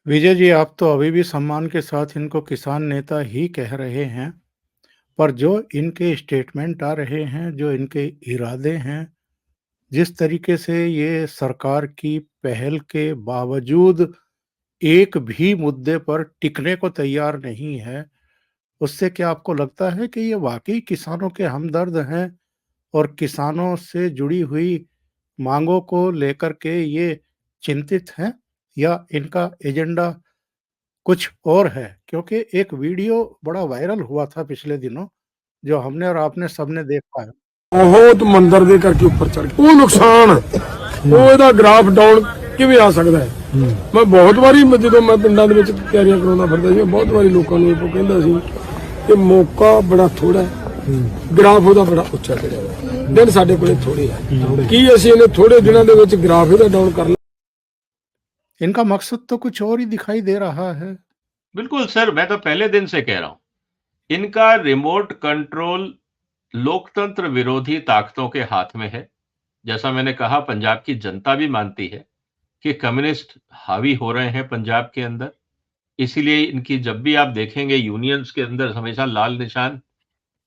विजय जी, आप तो अभी भी सम्मान के साथ इनको किसान नेता ही कह रहे हैं, पर जो इनके स्टेटमेंट आ रहे हैं, जो इनके इरादे हैं, जिस तरीके से ये सरकार की पहल के बावजूद एक भी मुद्दे पर टिकने को तैयार नहीं है, उससे क्या आपको लगता है कि ये वाक़ई किसानों के हमदर्द हैं और किसानों से जुड़ी हुई माँगों को लेकर के ये चिंतित हैं? या इनका एजेंडा कुछ और है? क्योंकि एक वीडियो बड़ा वायरल हुआ था पिछले दिनों, जो हमने और आपने सबने देखा है। बहुत ਮੰਦਰ ਦੇ ਕਰਕੇ ਉੱਪਰ ਚੜ ਗਿਆ ਉਹ ਨੁਕਸਾਨ ਉਹ ਇਹਦਾ ਗ੍ਰਾਫ ਡਾਊਨ ਕਿਵੇਂ ਆ ਸਕਦਾ ਹੈ। ਮੈਂ ਬਹੁਤ ਵਾਰੀ ਜਦੋਂ ਮੈਂ ਪਿੰਡਾਂ ਦੇ ਵਿੱਚ ਤਿਆਰੀਆਂ ਕਰਾਉਂਦਾ ਫਿਰਦਾ ਸੀ ਬਹੁਤ ਵਾਰੀ ਲੋਕਾਂ ਨੂੰ ਇਹ ਕਹਿੰਦਾ ਸੀ ਕਿ ਮੌਕਾ ਬੜਾ ਥੋੜਾ ਹੈ, ਗ੍ਰਾਫ ਉਹਦਾ ਬੜਾ ਉੱਚਾ ਚੜਿਆ ਹੋਇਆ, ਦਿਨ ਸਾਡੇ ਕੋਲੇ ਥੋੜੇ ਆ, ਕੀ ਅਸੀਂ ਇਹਨੇ ਥੋੜੇ ਦਿਨਾਂ ਦੇ ਵਿੱਚ ਗ੍ਰਾਫ ਇਹਦਾ ਡਾਊਨ ਕਰ ਲਿਆ। इनका मकसद तो कुछ और ही दिखाई दे रहा है। बिल्कुल सर, मैं तो पहले दिन से कह रहा हूं, इनका रिमोट कंट्रोल लोकतंत्र विरोधी ताकतों के हाथ में है। जैसा मैंने कहा, पंजाब की जनता भी मानती है कि कम्युनिस्ट हावी हो रहे हैं पंजाब के अंदर। इसीलिए इनकी जब भी आप देखेंगे यूनियंस के अंदर हमेशा लाल निशान,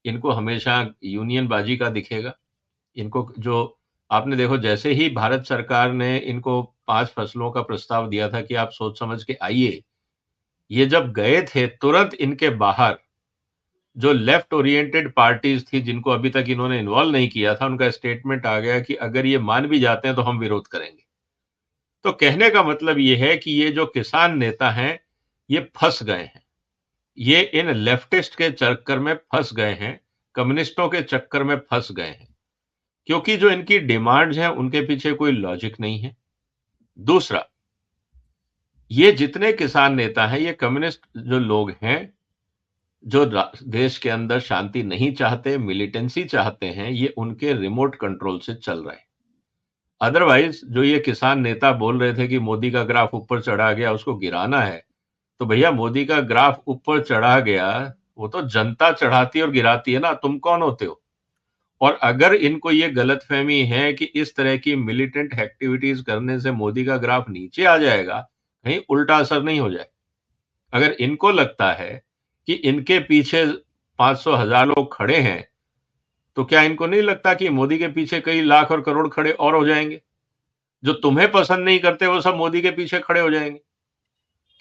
इनको हमेशा यूनियन बाजी का दिखेगा। इनको जो आपने देखो, जैसे ही भारत सरकार ने इनको 5 फसलों का प्रस्ताव दिया था कि आप सोच समझ के आइए, ये जब गए थे तुरंत इनके बाहर जो लेफ्ट ओरिएंटेड पार्टीज थी जिनको अभी तक इन्होंने इन्वॉल्व नहीं किया था, उनका स्टेटमेंट आ गया कि अगर ये मान भी जाते हैं तो हम विरोध करेंगे। तो कहने का मतलब ये है कि ये जो किसान नेता हैं, ये फंस गए हैं, ये इन लेफ्टिस्ट के चक्कर में फंस गए हैं, कम्युनिस्टों के चक्कर में फंस गए हैं, क्योंकि जो इनकी डिमांड्स हैं उनके पीछे कोई लॉजिक नहीं है। दूसरा, ये जितने किसान नेता हैं, ये कम्युनिस्ट जो लोग हैं, जो देश के अंदर शांति नहीं चाहते, मिलिटेंसी चाहते हैं, ये उनके रिमोट कंट्रोल से चल रहे हैं। अदरवाइज जो ये किसान नेता बोल रहे थे कि मोदी का ग्राफ ऊपर चढ़ा गया, उसको गिराना है, तो भैया मोदी का ग्राफ ऊपर चढ़ा गया, वो तो जनता चढ़ाती और गिराती है ना, तुम कौन होते हो? और अगर इनको ये गलतफहमी है कि इस तरह की मिलिटेंट एक्टिविटीज करने से मोदी का ग्राफ नीचे आ जाएगा, कहीं उल्टा असर नहीं हो जाए। अगर इनको लगता है कि इनके पीछे 500,000 लोग खड़े हैं, तो क्या इनको नहीं लगता कि मोदी के पीछे कई लाख और करोड़ खड़े और हो जाएंगे? जो तुम्हें पसंद नहीं करते वो सब मोदी के पीछे खड़े हो जाएंगे।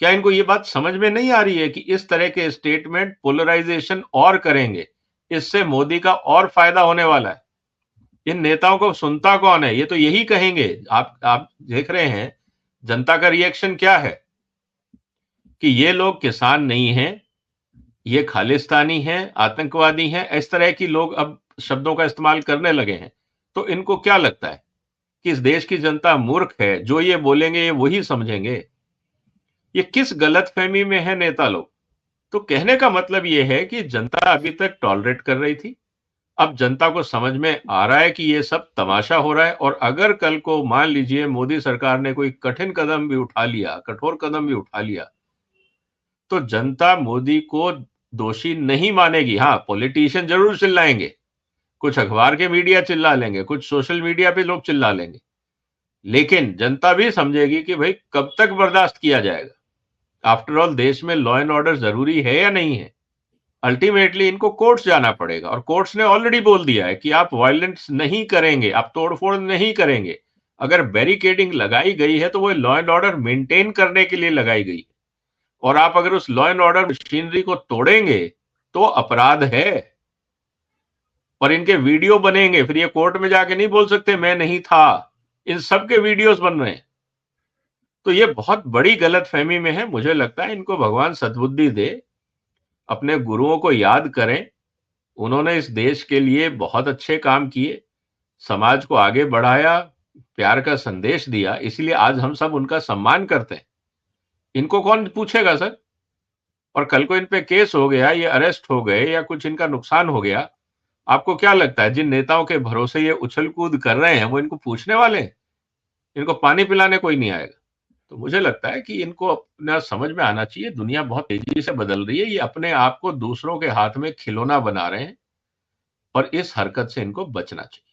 क्या इनको ये बात समझ में नहीं आ रही है कि इस तरह के स्टेटमेंट पोलराइजेशन और करेंगे, इससे मोदी का और फायदा होने वाला है। इन नेताओं को सुनता कौन है? ये तो यही कहेंगे। आप देख रहे हैं जनता का रिएक्शन क्या है कि ये लोग किसान नहीं हैं, ये खालिस्तानी हैं, आतंकवादी हैं, इस तरह की लोग अब शब्दों का इस्तेमाल करने लगे हैं। तो इनको क्या लगता है कि इस देश की जनता मूर्ख है, जो ये बोलेंगे ये वही समझेंगे? ये किस गलतफहमी में है नेता लोग? तो कहने का मतलब ये है कि जनता अभी तक टॉलरेट कर रही थी, अब जनता को समझ में आ रहा है कि ये सब तमाशा हो रहा है, और अगर कल को मान लीजिए मोदी सरकार ने कोई कठिन कदम भी उठा लिया, कठोर कदम भी उठा लिया, तो जनता मोदी को दोषी नहीं मानेगी। हाँ, पॉलिटिशियन जरूर चिल्लाएंगे, कुछ अखबार के मीडिया चिल्ला लेंगे, कुछ सोशल मीडिया पे लोग चिल्ला लेंगे, लेकिन जनता भी समझेगी कि भाई कब तक बर्दाश्त किया जाएगा। आफ्टर ऑल देश में लॉ एंड ऑर्डर जरूरी है या नहीं है? अल्टीमेटली इनको कोर्ट्स जाना पड़ेगा, और कोर्ट्स ने ऑलरेडी बोल दिया है कि आप वायलेंस नहीं करेंगे, आप तोड़फोड़ नहीं करेंगे। अगर बैरिकेडिंग लगाई गई है तो वो लॉ एंड ऑर्डर मेंटेन करने के लिए लगाई गई है, और आप अगर उस लॉ एंड ऑर्डर मशीनरी को तोड़ेंगे तो अपराध है, और इनके वीडियो बनेंगे, फिर ये कोर्ट में जाके नहीं बोल सकते मैं नहीं था। इन सब के वीडियोस बन रहे हैं। तो ये बहुत बड़ी गलतफहमी में है। मुझे लगता है इनको भगवान सद्बुद्धि दे, अपने गुरुओं को याद करें। उन्होंने इस देश के लिए बहुत अच्छे काम किए, समाज को आगे बढ़ाया, प्यार का संदेश दिया, इसलिए आज हम सब उनका सम्मान करते हैं। इनको कौन पूछेगा सर? और कल को इन पे केस हो गया, ये अरेस्ट हो गए या कुछ इनका नुकसान हो गया, आपको क्या लगता है जिन नेताओं के भरोसे ये उछल कूद कर रहे हैं वो इनको पूछने वाले हैं? इनको पानी पिलाने कोई नहीं आएगा। तो मुझे लगता है कि इनको अपना समझ में आना चाहिए, दुनिया बहुत तेजी से बदल रही है, ये अपने आप को दूसरों के हाथ में खिलौना बना रहे हैं, और इस हरकत से इनको बचना चाहिए।